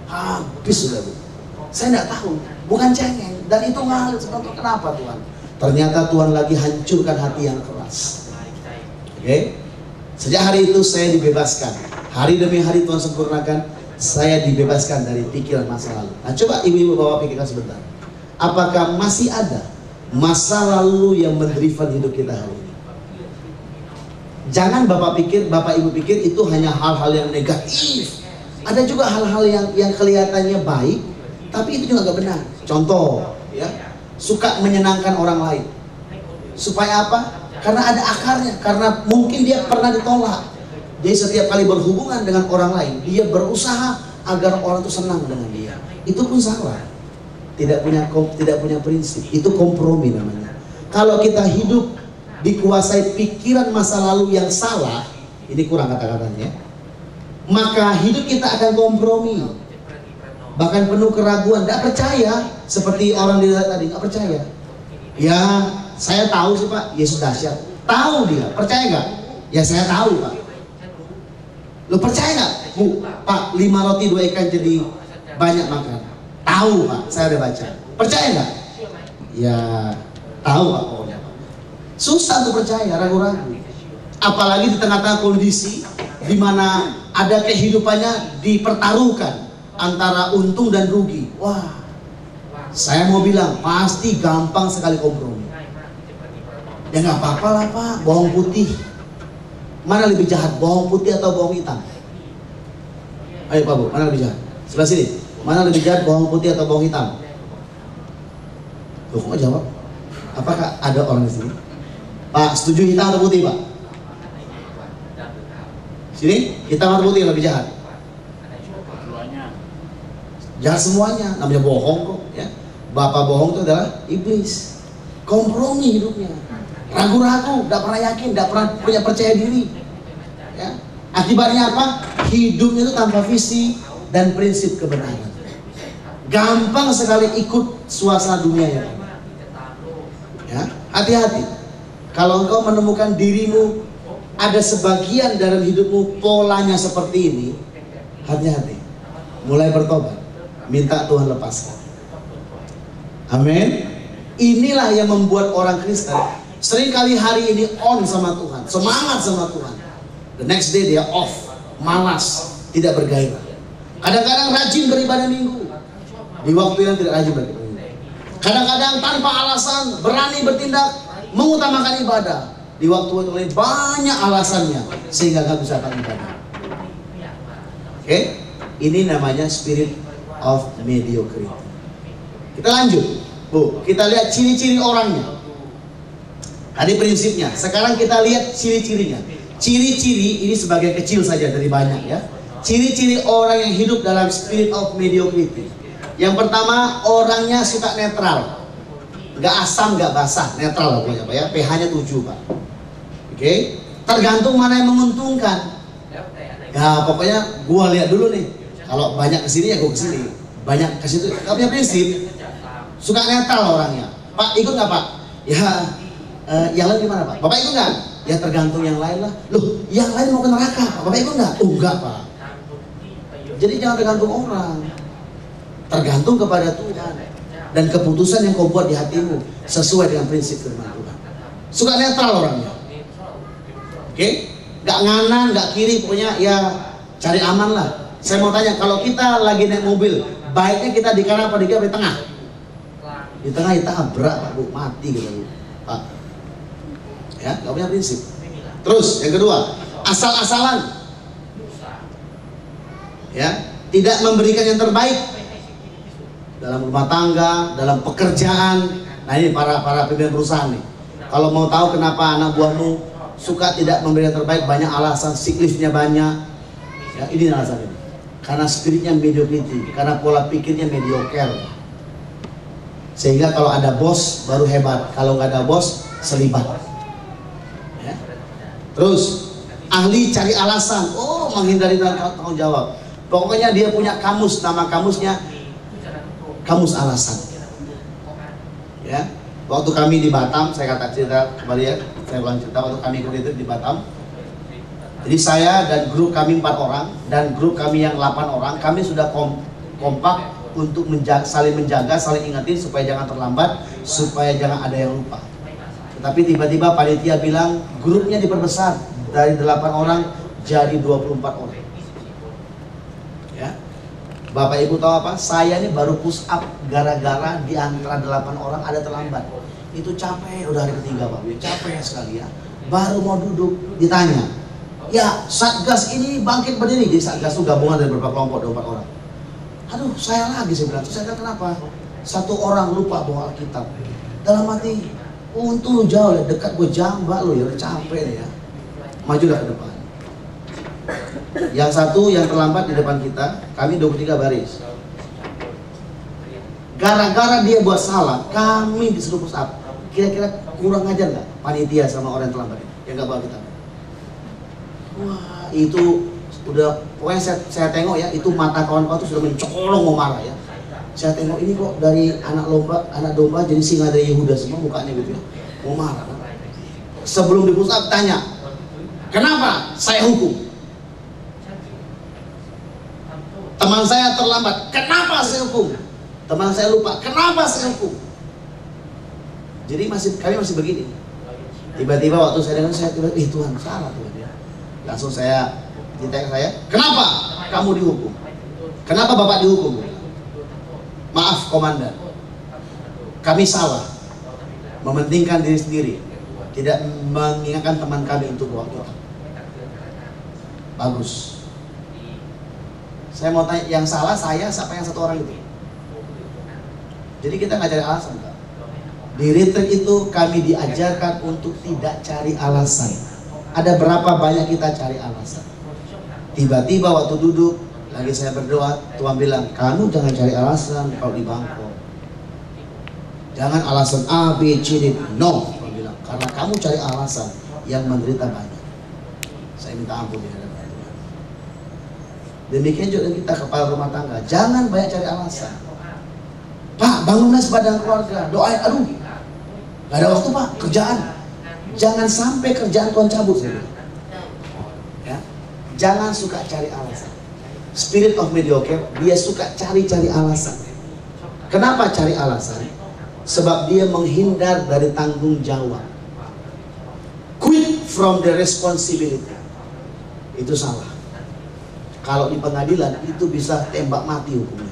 Habis sudah Bu. Saya nggak tahu, bukan cengeng. Dan itu ngalir, kenapa Tuhan? Ternyata Tuhan lagi hancurkan hati yang keras. Oke? Sejak hari itu saya dibebaskan. Hari demi hari Tuhan sempurnakan, saya dibebaskan dari pikiran masa lalu. Nah coba ibu-ibu bapak pikirkan sebentar. Apakah masih ada masa lalu yang mendriven hidup kita hari ini? Jangan bapak ibu pikir itu hanya hal-hal yang negatif. Ada juga hal-hal yang kelihatannya baik, tapi itu juga gak benar. Contoh, ya, suka menyenangkan orang lain. Supaya apa? Karena ada akarnya. Karena mungkin dia pernah ditolak. Jadi setiap kali berhubungan dengan orang lain, dia berusaha agar orang itu senang dengan dia. Itu pun salah. Tidak punya prinsip. Itu kompromi namanya. Kalau kita hidup dikuasai pikiran masa lalu yang salah, ini kurang kata-katanya, maka hidup kita akan kompromi, bahkan penuh keraguan, tidak percaya. Seperti orang di tadi, nggak percaya. Ya, saya tahu sih Pak, Yesus dahsyat. Tahu dia, percaya nggak? Ya saya tahu Pak. Lo percaya nggak? Bu, Pak, 5 roti 2 ikan jadi banyak makan. Tahu Pak, saya udah baca. Percaya nggak? Ya tahu Pak. Susah untuk percaya, ragu-ragu. Apalagi di tengah-tengah kondisi di mana ada kehidupannya dipertaruhkan antara untung dan rugi. Wah, saya mau bilang pasti gampang sekali kompromi. Ya nggak apa-apa lah Pak, bawang putih. Mana lebih jahat, bawang putih atau bawang hitam? Ayo Pak Bu, mana lebih jahat? Sebelah sini. Mana lebih jahat, bawang putih atau bawang hitam? Loh, kok nggak jawab? Apakah ada orang di sini? Pak, setuju hitam atau putih Pak? Sini, hitam atau putih lebih jahat? Jahat semuanya, namanya bohong kok ya. Bapak bohong itu adalah iblis. Kompromi hidupnya, ragu-ragu, tidak pernah yakin, tidak pernah punya percaya diri ya. Akibatnya apa? Hidupnya itu tanpa visi dan prinsip kebenaran. Gampang sekali ikut suasana dunia ya. Hati-hati. Kalau engkau menemukan dirimu ada sebagian dalam hidupmu polanya seperti ini, hati-hati. Mulai bertobat, minta Tuhan lepaskan. Amin. Inilah yang membuat orang Kristen seringkali hari ini on sama Tuhan, semangat sama Tuhan. The next day dia off, malas, tidak bergairah. Kadang-kadang rajin beribadah minggu, di waktu yang tidak rajin beribadah minggu. Kadang-kadang tanpa alasan berani bertindak mengutamakan ibadah, di waktu lain banyak alasannya sehingga nggak bisa akan ibadah. Oke, ini namanya spirit of mediocrity. Kita lanjut, Bu. Kita lihat ciri-ciri orangnya. Tadi prinsipnya. Sekarang kita lihat ciri-cirinya. Ciri-ciri ini sebagai kecil saja dari banyak ya. Ciri-ciri orang yang hidup dalam spirit of mediocrity. Yang pertama, orangnya suka netral. Nggak asam, nggak basah, netral lah pokoknya Pak ya. pH-nya 7 Pak. Oke, tergantung mana yang menguntungkan. Ya pokoknya gua lihat dulu nih. Kalau banyak kesini ya gua kesini, banyak kesitu. Nggak punya prinsip, suka netral orangnya. Pak ikut nggak Pak? Ya, yang lain gimana Pak? Bapak ikut nggak? Ya tergantung yang lain lah. Loh, yang lain mau ke neraka, Bapak ikut nggak? Oh enggak Pak. Jadi jangan tergantung orang, tergantung kepada Tuhan. Dan keputusan yang kau buat di hatimu sesuai dengan prinsip firman Tuhan. Suka netral orangnya. Oke? Gak nganan, gak kiri, pokoknya ya cari aman lah. Saya mau tanya, kalau kita lagi naik mobil, baiknya kita di kanan apa di kiri, di tengah? Di tengah kita tabrak Pak Bu, mati gitu Pak. Ya, gak punya prinsip. Terus yang kedua, asal-asalan. Ya, tidak memberikan yang terbaik dalam rumah tangga, dalam pekerjaan. Nah ini para pimpinan perusahaan nih. Kalau mau tahu kenapa anak buahmu suka tidak memberi yang terbaik, banyak alasan, siklifnya banyak. Ya, ini alasan ini. Karena spiritnya mediocrity, karena pola pikirnya mediocre. Sehingga kalau ada bos baru hebat, kalau nggak ada bos selibat. Ya. Terus ahli cari alasan, menghindari tanggung jawab. Pokoknya dia punya kamus, nama kamusnya kamus alasan. Ya, waktu kami di Batam, saya kata cerita kembali ya, saya ulang cerita waktu kami ikut di Batam. Jadi saya dan grup kami 4 orang dan grup kami yang 8 orang, kami sudah kompak untuk saling menjaga, saling ingetin supaya jangan terlambat, supaya jangan ada yang lupa. Tetapi tiba-tiba panitia bilang grupnya diperbesar dari 8 orang jadi 24 orang. Ya. Bapak Ibu tahu apa? Saya ini baru push up gara-gara di antara 8 orang ada terlambat. Itu capek, udah hari ketiga Pak, capek sekali ya. Baru mau duduk ditanya, ya Satgas ini bangkit berdiri. Jadi Satgas itu gabungan dari beberapa kelompok, 24 orang. Aduh, saya lagi saya bilang, saya bilang kenapa? Satu orang lupa bawa Alkitab. Dalam hati, untung lu jauh ya, dekat gue jambak lu ya, udah capek nih ya. Majulah ke depan. Yang satu yang terlambat di depan kita, kami 23 baris. Gara-gara dia buat salah, kami disuruh push up. Kira-kira kurang ajar nggak panitia sama orang yang terlambat yang nggak bawa kita? Wah, itu udah, pokoknya saya tengok ya, itu mata kawan-kawan itu sudah mencolong mau marah ya. Saya tengok ini kok dari anak domba jadi singa dari Yehuda semua mukanya gitu ya, mau marah. Sebelum di push up tanya, kenapa saya hukum? Teman saya terlambat, kenapa saya hukum? Teman saya lupa, kenapa saya hukum? Jadi kami masih begini. Tiba-tiba waktu saya dengar, saya tiba, Tuhan salah Tuhan ya. Langsung saya ditanya saya, kenapa kamu dihukum? Kenapa Bapak dihukum? Maaf komandan, kami salah, mementingkan diri sendiri, tidak mengingatkan teman kami untuk bawa kita. Bagus. Saya mau tanya, yang salah saya, siapa yang satu orang itu? Jadi kita nggak cari alasan, Pak. Di retreat itu kami diajarkan untuk tidak cari alasan. Ada berapa banyak kita cari alasan? Tiba-tiba waktu duduk, lagi saya berdoa, Tuhan bilang, kamu jangan cari alasan kalau di Bangkok. Jangan alasan A, B, C, D. No, Tuhan bilang, karena kamu cari alasan yang menderita banyak. Saya minta ampun di hadapan Tuhan. Demikian juga kita kepala rumah tangga, jangan banyak cari alasan. Pak, bangunlah sebadan keluarga, doain, aduh, gak ada waktu Pak, kerjaan. Jangan sampai kerjaan Tuhan cabut. Ya. Jangan suka cari alasan. Spirit of mediocre, dia suka cari-cari alasan. Kenapa cari alasan? Sebab dia menghindar dari tanggung jawab. Quit from the responsibility. Itu salah. Kalau di pengadilan itu bisa tembak mati hukumnya.